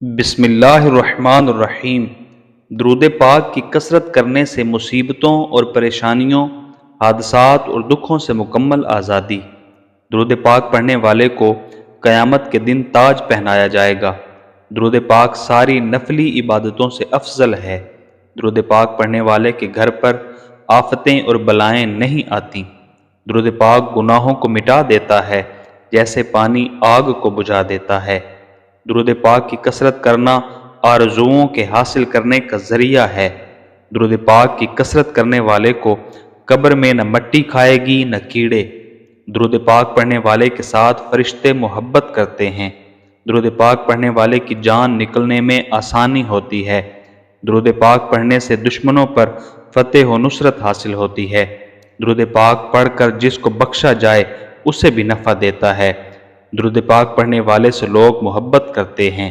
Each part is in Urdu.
بسم اللہ الرحمن الرحیم۔ درود پاک کی کثرت کرنے سے مصیبتوں اور پریشانیوں، حادثات اور دکھوں سے مکمل آزادی۔ درود پاک پڑھنے والے کو قیامت کے دن تاج پہنایا جائے گا۔ درود پاک ساری نفلی عبادتوں سے افضل ہے۔ درود پاک پڑھنے والے کے گھر پر آفتیں اور بلائیں نہیں آتی۔ درود پاک گناہوں کو مٹا دیتا ہے جیسے پانی آگ کو بجھا دیتا ہے۔ درود پاک کی کثرت کرنا آرزوؤں کے حاصل کرنے کا ذریعہ ہے۔ درود پاک کی کثرت کرنے والے کو قبر میں نہ مٹی کھائے گی نہ کیڑے۔ درود پاک پڑھنے والے کے ساتھ فرشتے محبت کرتے ہیں۔ درود پاک پڑھنے والے کی جان نکلنے میں آسانی ہوتی ہے۔ درود پاک پڑھنے سے دشمنوں پر فتح و نصرت حاصل ہوتی ہے۔ درود پاک پڑھ کر جس کو بخشا جائے اسے بھی نفع دیتا ہے۔ درود پاک پڑھنے والے سے لوگ محبت کرتے ہیں۔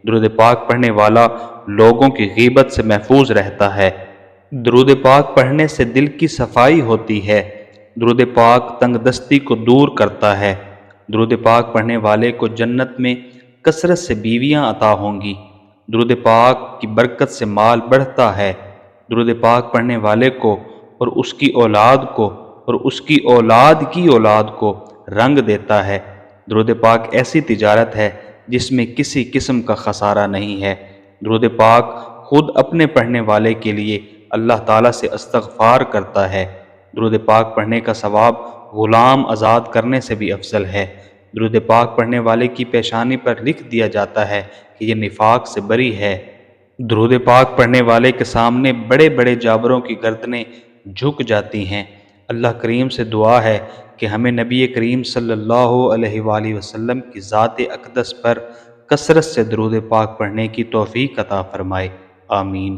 درود پاک پڑھنے والا لوگوں کی غیبت سے محفوظ رہتا ہے۔ درود پاک پڑھنے سے دل کی صفائی ہوتی ہے۔ درود پاک تنگ دستی کو دور کرتا ہے۔ درود پاک پڑھنے والے کو جنت میں کثرت سے بیویاں عطا ہوں گی۔ درود پاک کی برکت سے مال بڑھتا ہے۔ درود پاک پڑھنے والے کو اور اس کی اولاد کو اور اس کی اولاد کی اولاد کو رنگ دیتا ہے۔ درود پاک ایسی تجارت ہے جس میں کسی قسم کا خسارہ نہیں ہے۔ درود پاک خود اپنے پڑھنے والے کے لیے اللہ تعالیٰ سے استغفار کرتا ہے۔ درود پاک پڑھنے کا ثواب غلام آزاد کرنے سے بھی افضل ہے۔ درود پاک پڑھنے والے کی پیشانی پر لکھ دیا جاتا ہے کہ یہ نفاق سے بری ہے۔ درود پاک پڑھنے والے کے سامنے بڑے بڑے جابروں کی گردنیں جھک جاتی ہیں۔ اللہ کریم سے دعا ہے کہ ہمیں نبی کریم صلی اللہ علیہ وآلہ وسلم کی ذات اقدس پر کثرت سے درود پاک پڑھنے کی توفیق عطا فرمائے۔ آمین۔